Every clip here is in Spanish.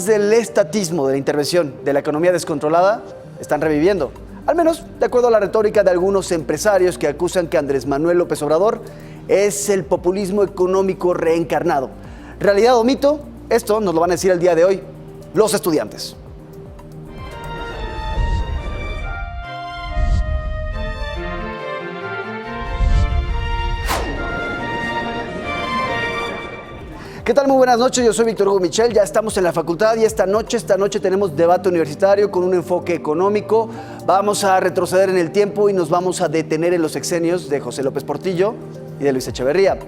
del estatismo, de la intervención, de la economía descontrolada, están reviviendo. Al menos de acuerdo a la retórica de algunos empresarios que acusan que Andrés Manuel López Obrador es el populismo económico reencarnado. ¿Realidad o mito? Esto nos lo van a decir el día de hoy los estudiantes. ¿Qué tal? Muy buenas noches, yo soy Víctor Hugo Michel, ya estamos en la facultad y esta noche tenemos debate universitario con un enfoque económico. Vamos a retroceder en el tiempo y nos vamos a detener en los sexenios de José López Portillo y de Luis Echeverría.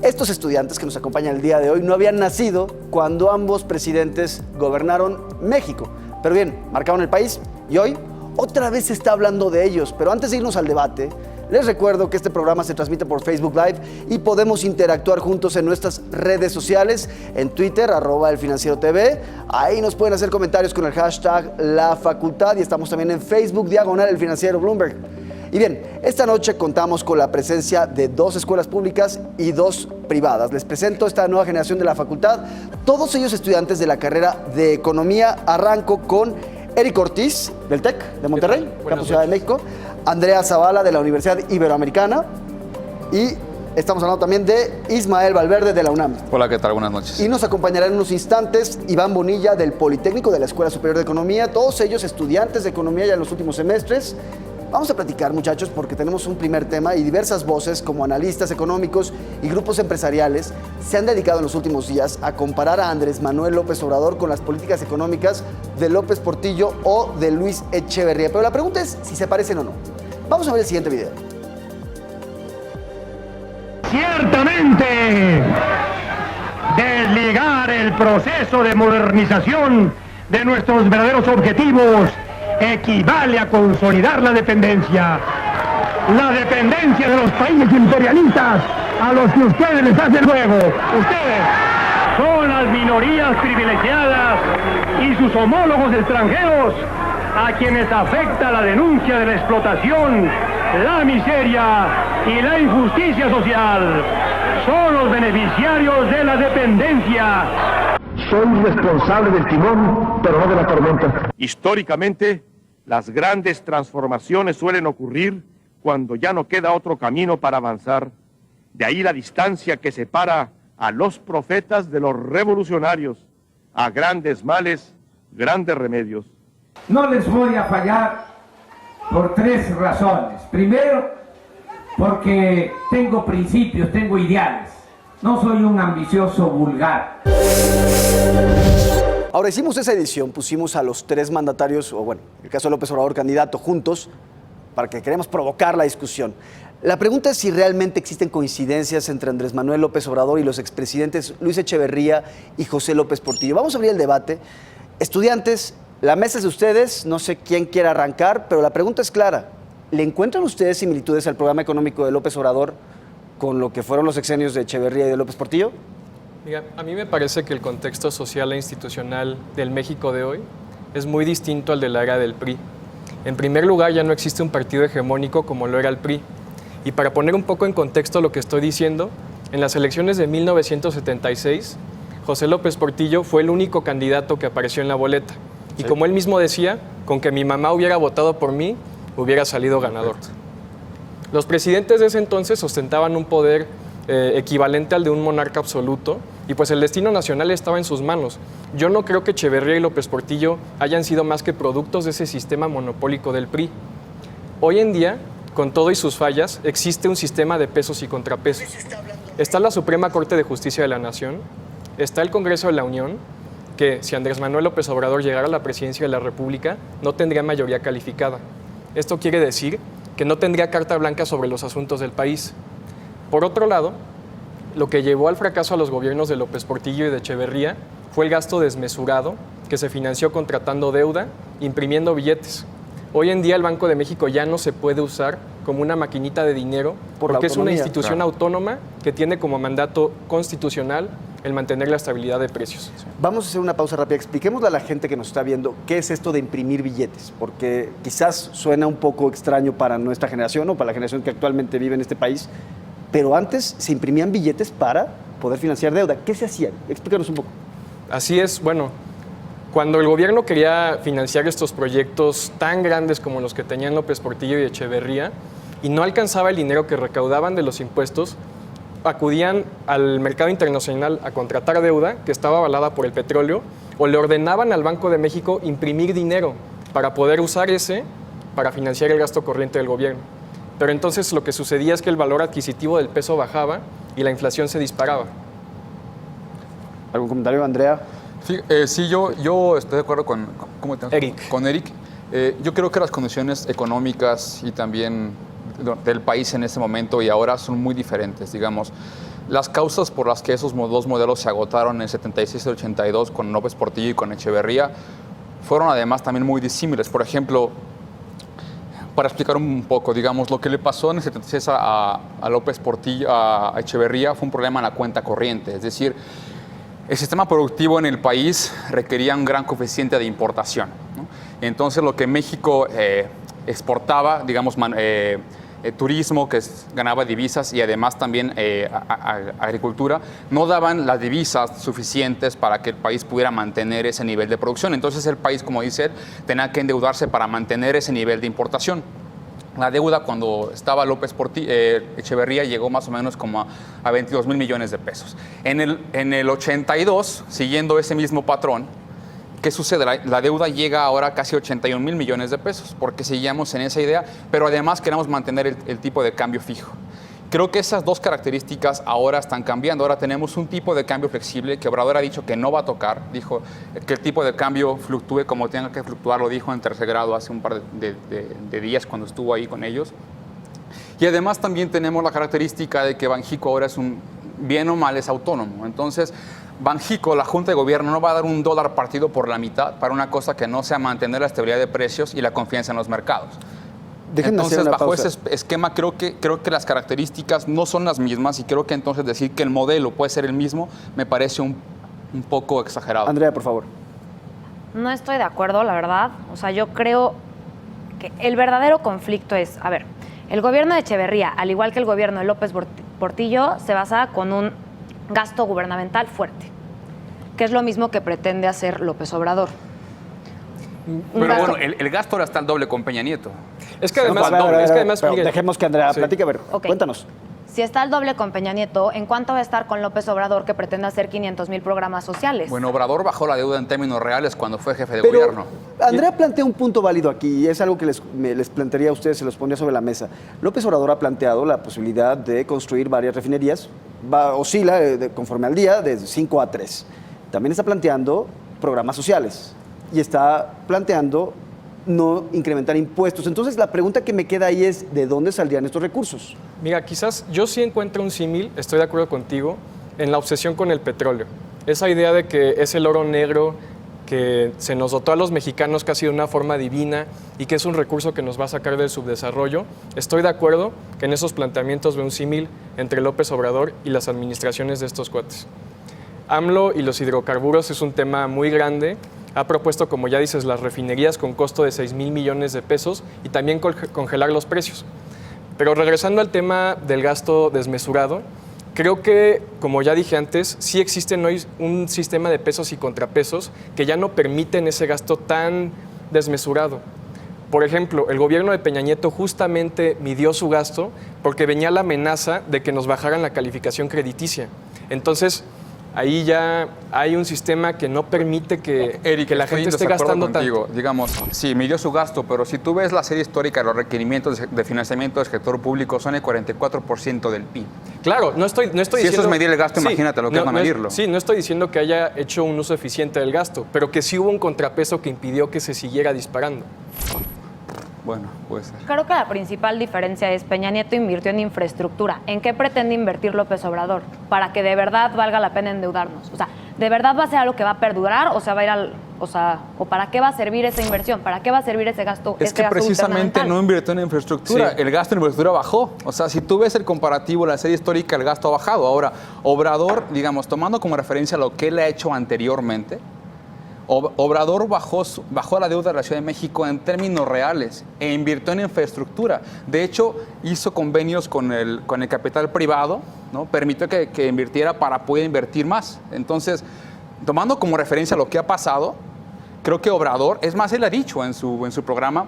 Estos estudiantes que nos acompañan el día de hoy no habían nacido cuando ambos presidentes gobernaron México. Pero bien, marcaron el país y hoy otra vez se está hablando de ellos. Pero antes de irnos al debate, les recuerdo que este programa se transmite por Facebook Live y podemos interactuar juntos en nuestras redes sociales, en Twitter, @elfinancierotv. Ahí nos pueden hacer comentarios con el hashtag La Facultad y estamos también en Facebook, /El Financiero Bloomberg. Y bien, esta noche contamos con la presencia de 2 escuelas públicas y 2 privadas. Les presento esta nueva generación de la facultad, todos ellos estudiantes de la carrera de Economía. Arranco con Eric Ortiz, del TEC de Monterrey, Campus Ciudad de México, Andrea Zavala, de la Universidad Iberoamericana, y estamos hablando también de Ismael Valverde, de la UNAM. Hola, ¿qué tal? Buenas noches. Y nos acompañará en unos instantes Iván Bonilla, del Politécnico de la Escuela Superior de Economía, todos ellos estudiantes de Economía ya en los últimos semestres. Vamos a platicar, muchachos, porque tenemos un primer tema y diversas voces como analistas económicos y grupos empresariales se han dedicado en los últimos días a comparar a Andrés Manuel López Obrador con las políticas económicas de López Portillo o de Luis Echeverría. Pero la pregunta es si se parecen o no. Vamos a ver el siguiente video. Ciertamente, desligar el proceso de modernización de nuestros verdaderos objetivos equivale a consolidar la dependencia de los países imperialistas a los que ustedes les hacen juego. Ustedes son las minorías privilegiadas y sus homólogos extranjeros a quienes afecta la denuncia de la explotación, la miseria y la injusticia social. Son los beneficiarios de la dependencia. Soy responsable del timón, pero no de la tormenta. Históricamente, las grandes transformaciones suelen ocurrir cuando ya no queda otro camino para avanzar. De ahí la distancia que separa a los profetas de los revolucionarios. A grandes males, grandes remedios. No les voy a fallar por 3 razones. Primero, porque tengo principios, tengo ideales. No soy un ambicioso vulgar. Ahora, hicimos esa edición, pusimos a los 3 mandatarios, o bueno, en el caso de López Obrador, candidato, juntos, para que queremos provocar la discusión. La pregunta es si realmente existen coincidencias entre Andrés Manuel López Obrador y los expresidentes Luis Echeverría y José López Portillo. Vamos a abrir el debate. Estudiantes, la mesa es de ustedes, no sé quién quiera arrancar, pero la pregunta es clara. ¿Le encuentran ustedes similitudes al programa económico de López Obrador con lo que fueron los sexenios de Echeverría y de López Portillo? Mira, a mí me parece que el contexto social e institucional del México de hoy es muy distinto al de la era del PRI. En primer lugar, ya no existe un partido hegemónico como lo era el PRI. Y para poner un poco en contexto lo que estoy diciendo, en las elecciones de 1976, José López Portillo fue el único candidato que apareció en la boleta. Y como él mismo decía, con que mi mamá hubiera votado por mí, hubiera salido ganador. Los presidentes de ese entonces ostentaban un poder equivalente al de un monarca absoluto, y pues el destino nacional estaba en sus manos. Yo no creo que Echeverría y López Portillo hayan sido más que productos de ese sistema monopólico del PRI. Hoy en día, con todo y sus fallas, existe un sistema de pesos y contrapesos. Está la Suprema Corte de Justicia de la Nación, está el Congreso de la Unión, que si Andrés Manuel López Obrador llegara a la presidencia de la República, no tendría mayoría calificada. Esto quiere decir que no tendría carta blanca sobre los asuntos del país. Por otro lado, lo que llevó al fracaso a los gobiernos de López Portillo y de Echeverría fue el gasto desmesurado que se financió contratando deuda, imprimiendo billetes. Hoy en día el Banco de México ya no se puede usar como una maquinita de dinero porque es una institución autónoma que tiene como mandato constitucional el mantener la estabilidad de precios. Vamos a hacer una pausa rápida. Expliquémosle a la gente que nos está viendo qué es esto de imprimir billetes, porque quizás suena un poco extraño para nuestra generación o para la generación que actualmente vive en este país, pero antes se imprimían billetes para poder financiar deuda. ¿Qué se hacía? Explícanos un poco. Así es, bueno, Cuando el gobierno quería financiar estos proyectos tan grandes como los que tenían López Portillo y Echeverría y no alcanzaba el dinero que recaudaban de los impuestos, acudían al mercado internacional a contratar deuda que estaba avalada por el petróleo o le ordenaban al Banco de México imprimir dinero para poder usar ese para financiar el gasto corriente del gobierno. Pero entonces lo que sucedía es que el valor adquisitivo del peso bajaba y la inflación se disparaba. ¿Algún comentario, Andrea? Sí, yo estoy de acuerdo con Eric. Con Eric. Yo creo que las condiciones económicas y también del país en este momento y ahora son muy diferentes, digamos. Las causas por las que esos dos modelos se agotaron en el 76 y el 82 con López Portillo y con Echeverría fueron además también muy disímiles. Por ejemplo, para explicar un poco, digamos, lo que le pasó en el 76 a López Portillo, a Echeverría, fue un problema en la cuenta corriente. Es decir, el sistema productivo en el país requería un gran coeficiente de importación, ¿no? Entonces, lo que México exportaba, digamos, turismo, que ganaba divisas, y además también agricultura, no daban las divisas suficientes para que el país pudiera mantener ese nivel de producción. Entonces, el país, como dice él, tenía que endeudarse para mantener ese nivel de importación. La deuda cuando estaba Echeverría llegó más o menos como a 22,000 millones de pesos. En el 82, siguiendo ese mismo patrón, ¿qué sucede? La deuda llega ahora a casi 81,000 millones de pesos, porque seguíamos en esa idea, pero además queremos mantener el tipo de cambio fijo. Creo que esas dos características ahora están cambiando. Ahora tenemos un tipo de cambio flexible que Obrador ha dicho que no va a tocar. Dijo que el tipo de cambio fluctúe como tenga que fluctuar, lo dijo en tercer grado hace un par de días cuando estuvo ahí con ellos. Y además también tenemos la característica de que Banjico ahora es bien o mal es autónomo. Entonces, Banjico, la Junta de Gobierno, no va a dar $1 partido por la mitad para una cosa que no sea mantener la estabilidad de precios y la confianza en los mercados. Entonces, bajo ese esquema, creo que las características no son las mismas y creo que entonces decir que el modelo puede ser el mismo me parece un poco exagerado. Andrea, por favor. No estoy de acuerdo, la verdad. O sea, yo creo que el verdadero conflicto es, a ver, el gobierno de Echeverría, al igual que el gobierno de López Portillo, se basa con un gasto gubernamental fuerte, que es lo mismo que pretende hacer López Obrador. Pero bueno, el gasto ahora está al doble con Peña Nieto. Es que además, Miguel, dejemos que Andrea platique, a ver, Okay. Cuéntanos. Si está al doble con Peña Nieto, ¿en cuánto va a estar con López Obrador, que pretende hacer 500,000 programas sociales? Bueno, Obrador bajó la deuda en términos reales cuando fue jefe de Pero gobierno. Andrea plantea un punto válido aquí y es algo que les plantearía a ustedes, se los pondría sobre la mesa. López Obrador ha planteado la posibilidad de construir varias refinerías, oscila conforme al día de 5 a 3. También está planteando programas sociales y está planteando no incrementar impuestos. Entonces, la pregunta que me queda ahí es, ¿de dónde saldrían estos recursos? Mira, quizás yo sí encuentro un símil, estoy de acuerdo contigo, en la obsesión con el petróleo. Esa idea de que es el oro negro que se nos dotó a los mexicanos casi de una forma divina y que es un recurso que nos va a sacar del subdesarrollo. Estoy de acuerdo que en esos planteamientos veo un símil entre López Obrador y las administraciones de estos cuates. AMLO y los hidrocarburos es un tema muy grande. Ha propuesto, como ya dices, las refinerías con costo de 6,000 millones de pesos y también congelar los precios. Pero regresando al tema del gasto desmesurado, creo que, como ya dije antes, sí existe hoy un sistema de pesos y contrapesos que ya no permiten ese gasto tan desmesurado. Por ejemplo, el gobierno de Peña Nieto justamente midió su gasto porque venía la amenaza de que nos bajaran la calificación crediticia. Entonces, ahí ya hay un sistema que no permite que la gente esté gastando tanto. Digamos, sí, midió su gasto, pero si tú ves la serie histórica, los requerimientos de financiamiento del sector público son el 44% del PIB. Claro, no estoy diciendo... Si eso es medir el gasto, imagínate lo que es medirlo. Sí, no estoy diciendo que haya hecho un uso eficiente del gasto, pero que sí hubo un contrapeso que impidió que se siguiera disparando. Bueno, puede ser. Creo que la principal diferencia es Peña Nieto invirtió en infraestructura. ¿En qué pretende invertir López Obrador? Para que de verdad valga la pena endeudarnos. O sea, ¿de verdad va a ser algo que va a perdurar o se va a ir o para qué va a servir esa inversión? ¿Para qué va a servir ese gasto? Es que precisamente no invirtió en infraestructura. Sí. El gasto en infraestructura bajó. O sea, si tú ves el comparativo, la serie histórica, el gasto ha bajado. Ahora, Obrador, digamos, tomando como referencia lo que él ha hecho anteriormente, Obrador bajó la deuda de la Ciudad de México en términos reales e invirtió en infraestructura. De hecho, hizo convenios con el capital privado, ¿no? Permitió que invirtiera para poder invertir más. Entonces, tomando como referencia lo que ha pasado, Creo que Obrador, es más, él ha dicho en su programa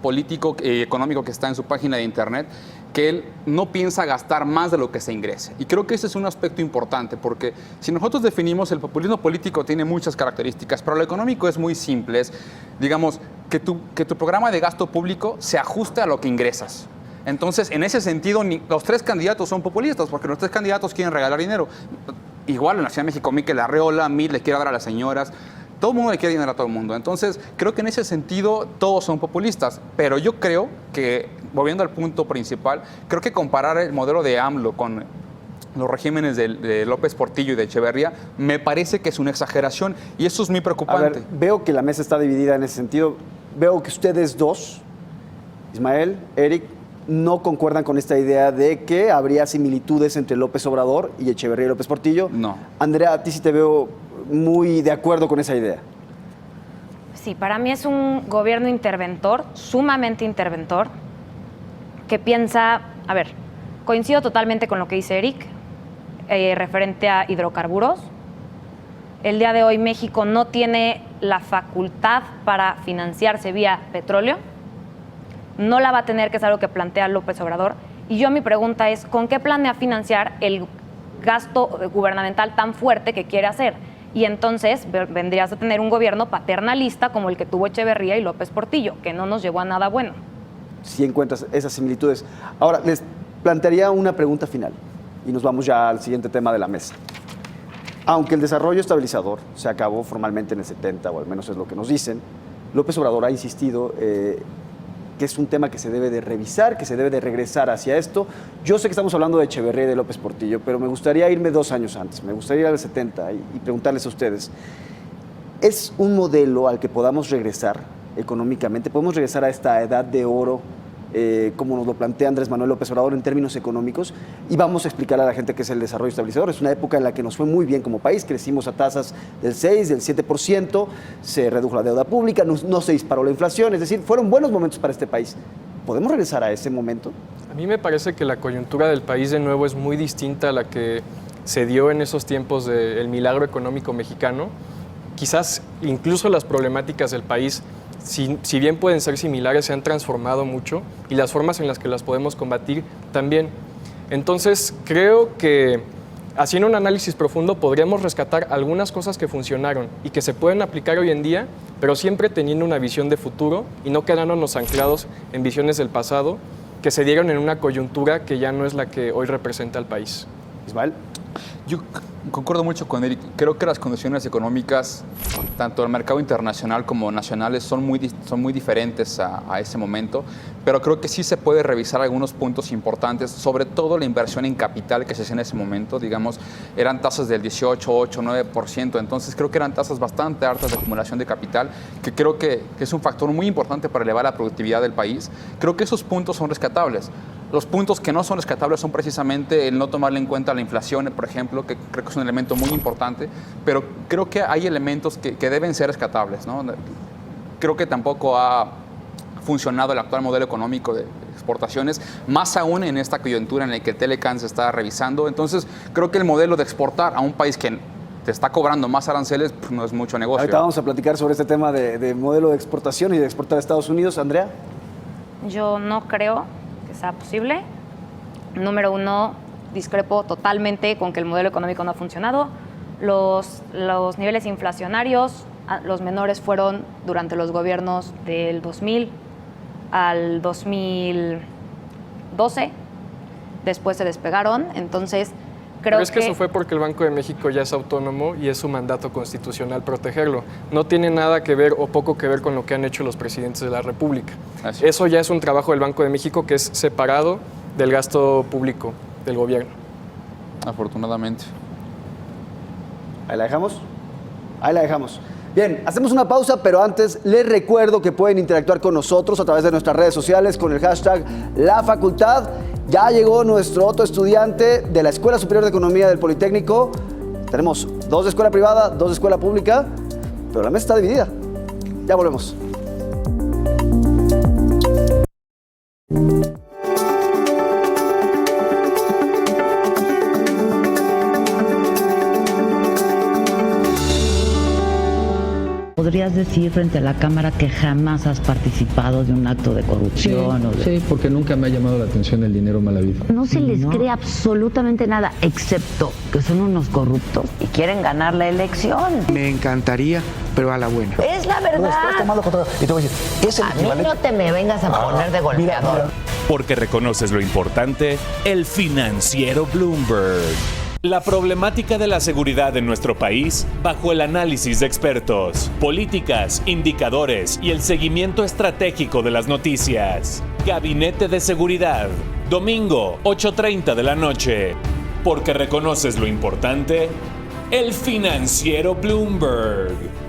político económico que está en su página de internet, que él no piensa gastar más de lo que se ingrese. Y creo que ese es un aspecto importante, porque si nosotros definimos, el populismo político tiene muchas características, pero lo económico es muy simple, es, digamos, que tu programa de gasto público se ajuste a lo que ingresas. Entonces, en ese sentido, los tres candidatos son populistas, porque los tres candidatos quieren regalar dinero. Igual en la Ciudad de México, Mikel Arreola, Mid le quiere dar a las señoras. Todo el mundo le quiere dinero a todo el mundo. Entonces, creo que en ese sentido todos son populistas. Pero yo creo que, volviendo al punto principal, creo que comparar el modelo de AMLO con los regímenes de López Portillo y de Echeverría, me parece que es una exageración y eso es muy preocupante. A ver, veo que la mesa está dividida en ese sentido. Veo que ustedes dos, Ismael, Eric, no concuerdan con esta idea de que habría similitudes entre López Obrador y Echeverría y López Portillo. No. Andrea, a ti sí te veo muy de acuerdo con esa idea. Sí, para mí es un gobierno interventor, sumamente interventor, que piensa, a ver, coincido totalmente con lo que dice Eric, referente a hidrocarburos. El día de hoy México no tiene la facultad para financiarse vía petróleo, no la va a tener, que es algo que plantea López Obrador. Y yo mi pregunta es, ¿con qué planea financiar el gasto gubernamental tan fuerte que quiere hacer? Y entonces vendrías a tener un gobierno paternalista como el que tuvo Echeverría y López Portillo, que no nos llevó a nada bueno. Si encuentras esas similitudes. Ahora, les plantearía una pregunta final y nos vamos ya al siguiente tema de la mesa. Aunque el desarrollo estabilizador se acabó formalmente en el 70, o al menos es lo que nos dicen, López Obrador ha insistido que es un tema que se debe de revisar, que se debe de regresar hacia esto. Yo sé que estamos hablando de Echeverría y de López Portillo, pero me gustaría irme 2 años antes, me gustaría ir al 70 y preguntarles a ustedes, ¿es un modelo al que podamos regresar económicamente? ¿Podemos regresar a esta edad de oro, como nos lo plantea Andrés Manuel López Obrador en términos económicos? Y vamos a explicar a la gente qué es el desarrollo estabilizador. Es una época en la que nos fue muy bien como país, crecimos a tasas del 6, del 7%, se redujo la deuda pública, no se disparó la inflación, es decir, fueron buenos momentos para este país. ¿Podemos regresar a ese momento? A mí me parece que la coyuntura del país de nuevo es muy distinta a la que se dio en esos tiempos del milagro económico mexicano. Quizás incluso las problemáticas del país, si bien pueden ser similares, se han transformado mucho y las formas en las que las podemos combatir también. Entonces, creo que haciendo un análisis profundo podríamos rescatar algunas cosas que funcionaron y que se pueden aplicar hoy en día, pero siempre teniendo una visión de futuro y no quedándonos anclados en visiones del pasado que se dieron en una coyuntura que ya no es la que hoy representa al país. Ismael. Yo concuerdo mucho con Eric. Creo que las condiciones económicas, tanto del mercado internacional como nacionales, son muy diferentes a ese momento, pero creo que sí se puede revisar algunos puntos importantes, sobre todo la inversión en capital que se hacía en ese momento. Digamos, eran tasas del 18, 8, 9%, entonces creo que eran tasas bastante altas de acumulación de capital, que creo que es un factor muy importante para elevar la productividad del país. Creo que esos puntos son rescatables. Los puntos que no son rescatables son precisamente el no tomarle en cuenta la inflación, por ejemplo, que creo que es un elemento muy importante, pero creo que hay elementos que deben ser rescatables, ¿no? Creo que tampoco ha funcionado el actual modelo económico de exportaciones, más aún en esta coyuntura en la que el Telecan se está revisando. Entonces, creo que el modelo de exportar a un país que te está cobrando más aranceles, pues no es mucho negocio. Ahorita vamos a platicar sobre este tema de modelo de exportación y de exportar a Estados Unidos. Andrea. Yo no creo que sea posible. Número uno, discrepo totalmente con que el modelo económico no ha funcionado. Los niveles inflacionarios, los menores fueron durante los gobiernos del 2000 al 2012. Después se despegaron, entonces creo Pero es que eso fue porque el Banco de México ya es autónomo y es su mandato constitucional protegerlo. No tiene nada que ver o poco que ver con lo que han hecho los presidentes de la República. Así. Eso ya es un trabajo del Banco de México que es separado del gasto público del gobierno. Afortunadamente. Ahí la dejamos. Ahí la dejamos. Bien, hacemos una pausa, pero antes les recuerdo que pueden interactuar con nosotros a través de nuestras redes sociales con el hashtag La Facultad. Ya llegó nuestro otro estudiante de la Escuela Superior de Economía del Politécnico. Tenemos 2 de escuela privada, 2 de escuela pública, pero la mesa está dividida. Ya volvemos. podrías decir frente a la Cámara que jamás has participado de un acto de corrupción? Sí, porque nunca me ha llamado la atención el dinero mal habido. No se les cree absolutamente nada, excepto que son unos corruptos y quieren ganar la elección. Me encantaría, pero a la buena. Es la verdad. Y te voy a decir, es el A mí no te me vengas a poner de golpeador. Porque reconoces lo importante, el financiero Bloomberg. La problemática de la seguridad en nuestro país bajo el análisis de expertos, políticas, indicadores y el seguimiento estratégico de las noticias. Gabinete de Seguridad, domingo, 8:30 de la noche. Porque reconoces lo importante, el financiero Bloomberg.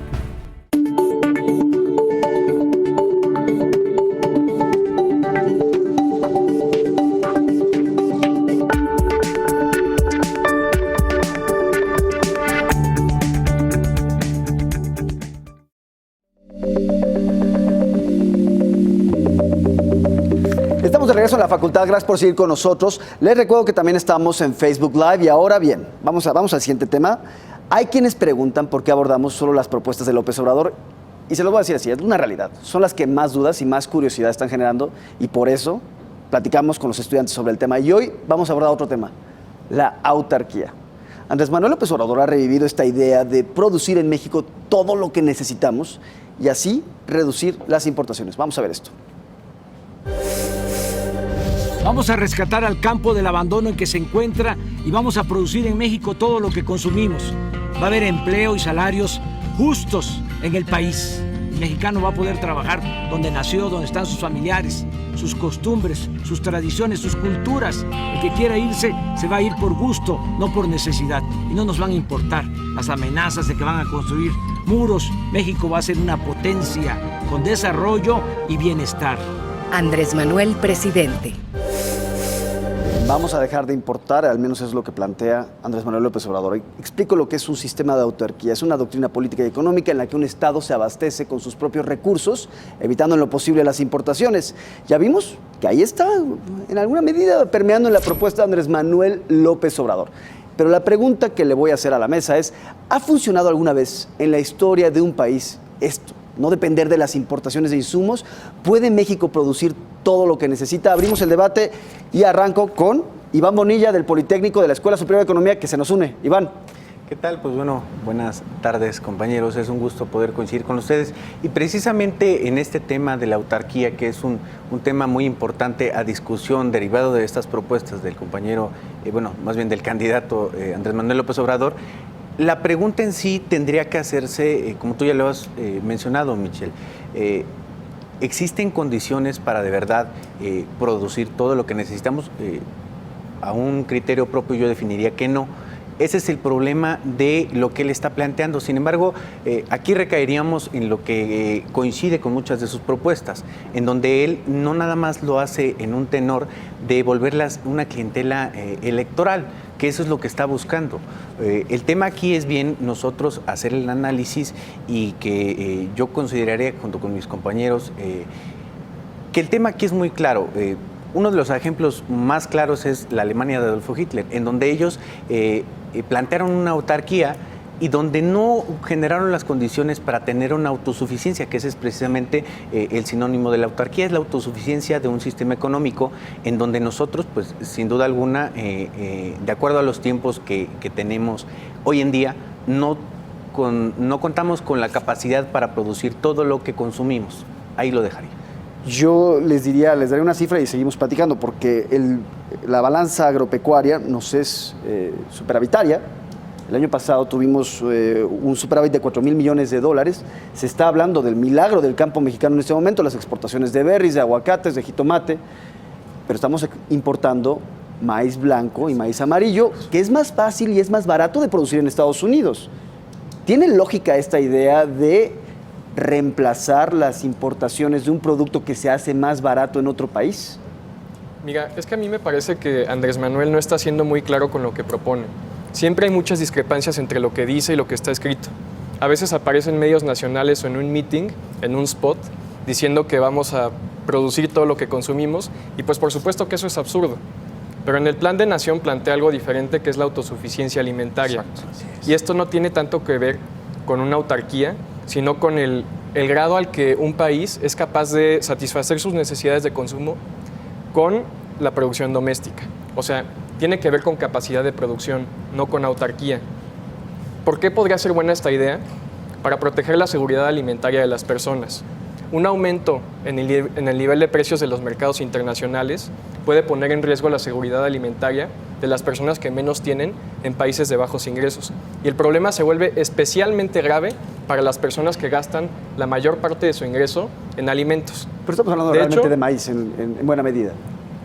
Estamos de regreso en la facultad, gracias por seguir con nosotros. Les recuerdo que también estamos en Facebook Live y ahora bien, vamos al siguiente tema. Hay quienes preguntan por qué abordamos solo las propuestas de López Obrador y se los voy a decir así, es una realidad. Son las que más dudas y más curiosidad están generando y por eso platicamos con los estudiantes sobre el tema. Y hoy vamos a abordar otro tema, la autarquía. Andrés Manuel López Obrador ha revivido esta idea de producir en México todo lo que necesitamos y así reducir las importaciones. Vamos a ver esto. Vamos a rescatar al campo del abandono en que se encuentra y vamos a producir en México todo lo que consumimos. Va a haber empleo y salarios justos en el país. El mexicano va a poder trabajar donde nació, donde están sus familiares, sus costumbres, sus tradiciones, sus culturas. El que quiera irse se va a ir por gusto, no por necesidad. Y no nos van a importar las amenazas de que van a construir muros. México va a ser una potencia con desarrollo y bienestar. Andrés Manuel, presidente. Vamos a dejar de importar, al menos es lo que plantea Andrés Manuel López Obrador. Explico lo que es un sistema de autarquía. Es una doctrina política y económica en la que un Estado se abastece con sus propios recursos, evitando en lo posible las importaciones. Ya vimos que ahí está, en alguna medida, permeando en la propuesta de Andrés Manuel López Obrador. Pero la pregunta que le voy a hacer a la mesa es, ¿ha funcionado alguna vez en la historia de un país esto? No depender de las importaciones de insumos. ¿Puede México producir todo lo que necesita? Abrimos el debate y arranco con Iván Bonilla del Politécnico de la Escuela Superior de Economía que se nos une. Iván. ¿Qué tal? Pues bueno, buenas tardes compañeros, es un gusto poder coincidir con ustedes y precisamente en este tema de la autarquía, que es un tema muy importante a discusión derivado de estas propuestas del compañero, más bien del candidato Andrés Manuel López Obrador. La pregunta en sí tendría que hacerse, como tú ya lo has mencionado, Michelle, ¿existen condiciones para de verdad producir todo lo que necesitamos? A un criterio propio yo definiría que no. Ese es el problema de lo que él está planteando. Sin embargo, aquí recaeríamos en lo que coincide con muchas de sus propuestas, en donde él no nada más lo hace en un tenor de volverlas una clientela electoral, que eso es lo que está buscando. El tema aquí es bien nosotros hacer el análisis y que yo consideraría, junto con mis compañeros, que el tema aquí es muy claro. Uno de los ejemplos más claros es la Alemania de Adolfo Hitler, en donde ellos plantearon una autarquía y donde no generaron las condiciones para tener una autosuficiencia, que ese es precisamente el sinónimo de la autarquía, es la autosuficiencia de un sistema económico en donde nosotros, pues sin duda alguna, de acuerdo a los tiempos que tenemos hoy en día, no contamos con la capacidad para producir todo lo que consumimos. Ahí lo dejaría. Yo les daría una cifra y seguimos platicando, porque la balanza agropecuaria nos es superavitaria. El año pasado tuvimos un superávit de 4,000 millones de dólares. Se está hablando del milagro del campo mexicano en este momento, las exportaciones de berries, de aguacates, de jitomate, pero estamos importando maíz blanco y maíz amarillo, que es más fácil y es más barato de producir en Estados Unidos. ¿Tiene lógica esta idea de reemplazar las importaciones de un producto que se hace más barato en otro país? Mira, es que a mí me parece que Andrés Manuel no está siendo muy claro con lo que propone. Siempre hay muchas discrepancias entre lo que dice y lo que está escrito. A veces aparecen medios nacionales o en un meeting, en un spot, diciendo que vamos a producir todo lo que consumimos y pues por supuesto que eso es absurdo. Pero en el Plan de Nación plantea algo diferente, que es la autosuficiencia alimentaria. Exacto. Y esto no tiene tanto que ver con una autarquía, sino con el grado al que un país es capaz de satisfacer sus necesidades de consumo con la producción doméstica. O sea, tiene que ver con capacidad de producción, no con autarquía. ¿Por qué podría ser buena esta idea? Para proteger la seguridad alimentaria de las personas. Un aumento en el nivel de precios de los mercados internacionales puede poner en riesgo la seguridad alimentaria de las personas que menos tienen en países de bajos ingresos. Y el problema se vuelve especialmente grave para las personas que gastan la mayor parte de su ingreso en alimentos. Pero estamos hablando realmente de maíz en buena medida.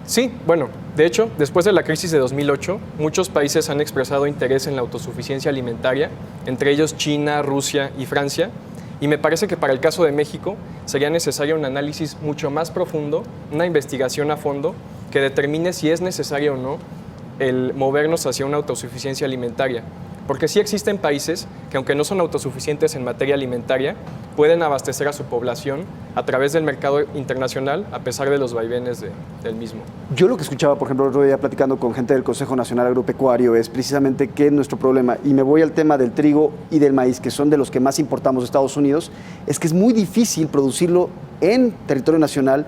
Sí, bueno, de hecho, después de la crisis de 2008, muchos países han expresado interés en la autosuficiencia alimentaria, entre ellos China, Rusia y Francia, y me parece que para el caso de México sería necesario un análisis mucho más profundo, una investigación a fondo que determine si es necesario o no el movernos hacia una autosuficiencia alimentaria. Porque sí existen países que, aunque no son autosuficientes en materia alimentaria, pueden abastecer a su población a través del mercado internacional a pesar de los vaivenes del mismo. Yo lo que escuchaba, por ejemplo, el otro día platicando con gente del Consejo Nacional Agropecuario es precisamente que nuestro problema, y me voy al tema del trigo y del maíz, que son de los que más importamos de Estados Unidos, es que es muy difícil producirlo en territorio nacional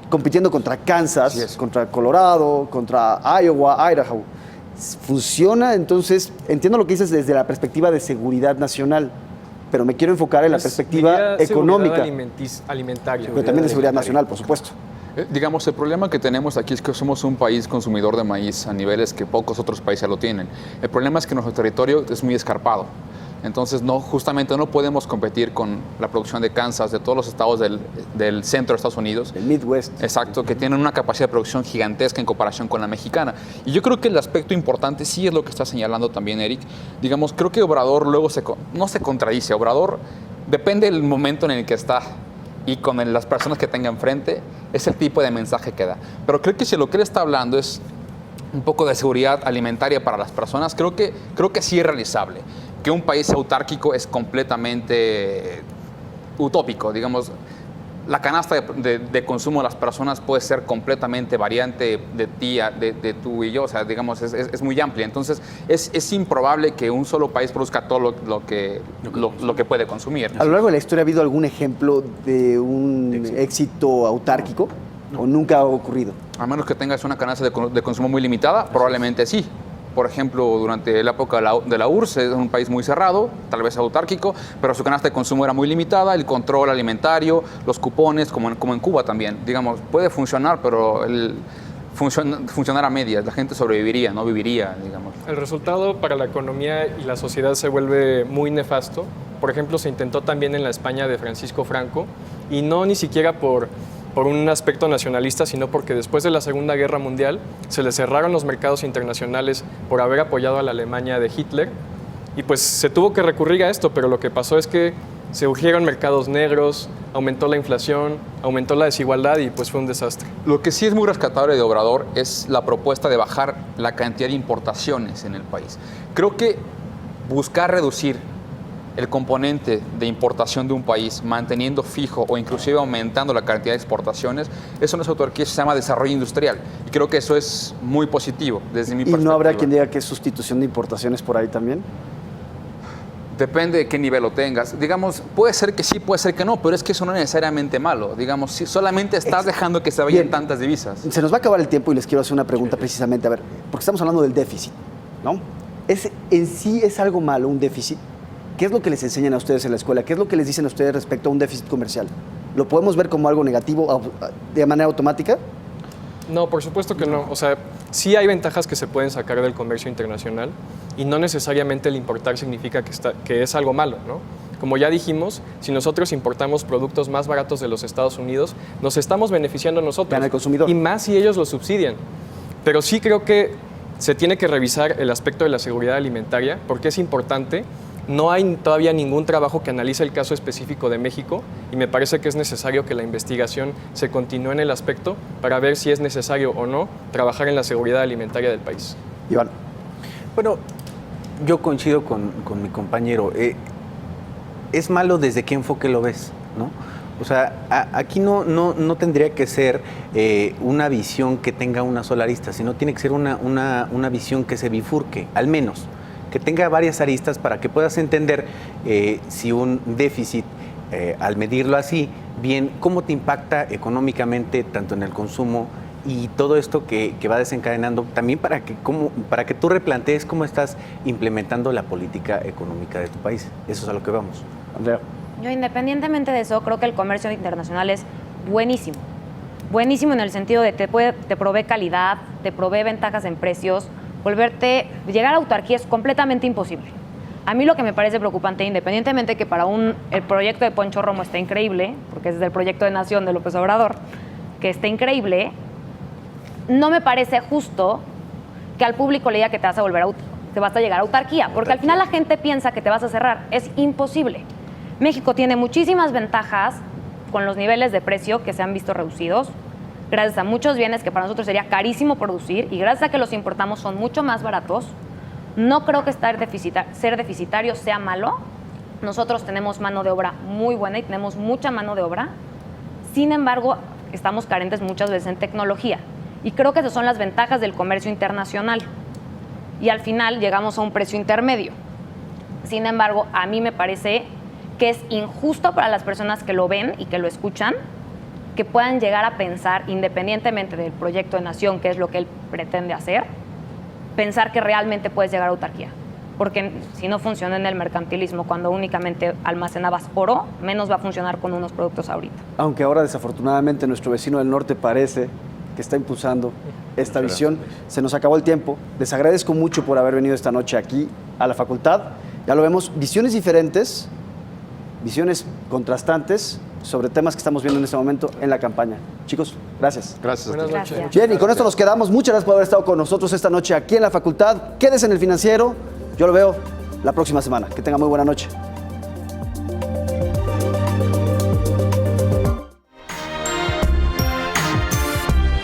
compitiendo contra Kansas, contra Colorado, contra Iowa, Idaho. Funciona, entonces, entiendo lo que dices desde la perspectiva de seguridad nacional, pero me quiero enfocar en la perspectiva económica. Alimentaria. Pero también de seguridad nacional, por supuesto. Digamos, el problema que tenemos aquí es que somos un país consumidor de maíz a niveles que pocos otros países lo tienen. El problema es que nuestro territorio es muy escarpado. Entonces, justamente no podemos competir con la producción de Kansas, de todos los estados del centro de Estados Unidos. El Midwest. Exacto, que tienen una capacidad de producción gigantesca en comparación con la mexicana. Y yo creo que el aspecto importante sí es lo que está señalando también Eric. Digamos, creo que Obrador luego no se contradice. Obrador, depende del momento en el que está y con las personas que tenga enfrente, es el tipo de mensaje que da. Pero creo que si lo que él está hablando es un poco de seguridad alimentaria para las personas, creo que sí es realizable. Que un país autárquico es completamente utópico, digamos. La canasta de consumo de las personas puede ser completamente variante de ti, de tú y yo, o sea, digamos, es muy amplia. Entonces, es improbable que un solo país produzca todo lo que puede consumir. ¿A lo largo de la historia ha habido algún ejemplo de un éxito autárquico o nunca ha ocurrido? A menos que tengas una canasta de consumo muy limitada, probablemente sí. Por ejemplo, durante la época de la URSS, es un país muy cerrado, tal vez autárquico, pero su canasta de consumo era muy limitada, el control alimentario, los cupones, como en Cuba también. Digamos, puede funcionar, pero funcionar a medias, la gente sobreviviría, no viviría, digamos. El resultado para la economía y la sociedad se vuelve muy nefasto. Por ejemplo, se intentó también en la España de Francisco Franco, y no ni siquiera por un aspecto nacionalista, sino porque después de la Segunda Guerra Mundial se le cerraron los mercados internacionales por haber apoyado a la Alemania de Hitler, y pues se tuvo que recurrir a esto, pero lo que pasó es que se urgieron mercados negros, aumentó la inflación, aumentó la desigualdad y pues fue un desastre. Lo que sí es muy rescatable de Obrador es la propuesta de bajar la cantidad de importaciones en el país. Creo que buscar reducir el componente de importación de un país, manteniendo fijo o inclusive aumentando la cantidad de exportaciones, eso no es autarquía, se llama desarrollo industrial. Y creo que eso es muy positivo desde mi perspectiva. ¿Y no habrá quien diga que es sustitución de importaciones por ahí también? Depende de qué nivel lo tengas. Digamos, puede ser que sí, puede ser que no, pero es que eso no es necesariamente malo. Digamos, si solamente estás dejando que se vayan tantas divisas. Se nos va a acabar el tiempo y les quiero hacer una pregunta precisamente, a ver, porque estamos hablando del déficit, ¿no? ¿En sí es algo malo un déficit? ¿Qué es lo que les enseñan a ustedes en la escuela? ¿Qué es lo que les dicen a ustedes respecto a un déficit comercial? ¿Lo podemos ver como algo negativo de manera automática? No, por supuesto que no. O sea, sí hay ventajas que se pueden sacar del comercio internacional y no necesariamente el importar significa que es algo malo, ¿no? Como ya dijimos, si nosotros importamos productos más baratos de los Estados Unidos, nos estamos beneficiando nosotros. Gana el consumidor. Y más si ellos lo subsidian. Pero sí creo que se tiene que revisar el aspecto de la seguridad alimentaria porque es importante. No hay todavía ningún trabajo que analice el caso específico de México y me parece que es necesario que la investigación se continúe en el aspecto para ver si es necesario o no trabajar en la seguridad alimentaria del país. Iván. Bueno, yo coincido con mi compañero. Es malo desde qué enfoque lo ves, ¿no? O sea, aquí no tendría que ser una visión que tenga una sola arista, sino tiene que ser una visión que se bifurque, al menos. que tenga varias aristas para que puedas entender si un déficit, al medirlo así, bien, cómo te impacta económicamente tanto en el consumo y todo esto que va desencadenando, también para que tú replantees cómo estás implementando la política económica de tu país. Eso es a lo que vamos. Andrea. Yo, independientemente de eso, creo que el comercio internacional es buenísimo. Buenísimo en el sentido de te provee calidad, te provee ventajas en precios. Llegar a autarquía es completamente imposible. A mí lo que me parece preocupante, independientemente que para el proyecto de Poncho Romo está increíble, porque es del proyecto de nación de López Obrador, que está increíble, no me parece justo que al público le diga que te vas a llegar a autarquía, porque al final la gente piensa que te vas a cerrar. Es imposible. México tiene muchísimas ventajas con los niveles de precio que se han visto reducidos, gracias a muchos bienes que para nosotros sería carísimo producir y gracias a que los importamos son mucho más baratos. No creo que ser deficitario sea malo. Nosotros tenemos mano de obra muy buena y tenemos mucha mano de obra. Sin embargo, estamos carentes muchas veces en tecnología. Y creo que esas son las ventajas del comercio internacional. Y al final llegamos a un precio intermedio. Sin embargo, a mí me parece que es injusto para las personas que lo ven y que lo escuchan, que puedan llegar a pensar, independientemente del proyecto de nación, que es lo que él pretende hacer, pensar que realmente puedes llegar a autarquía. Porque si no funciona en el mercantilismo, cuando únicamente almacenabas oro, menos va a funcionar con unos productos ahorita. Aunque ahora desafortunadamente nuestro vecino del norte parece que está impulsando esta visión. Se nos acabó el tiempo. Les agradezco mucho por haber venido esta noche aquí a la facultad. Ya lo vemos, visiones diferentes, visiones contrastantes sobre temas que estamos viendo en este momento en la campaña. Chicos, gracias. Gracias. Buenas noches. Bien, y con esto nos quedamos. Muchas gracias por haber estado con nosotros esta noche aquí en la facultad. Quédese en El Financiero. Yo lo veo la próxima semana. Que tenga muy buena noche.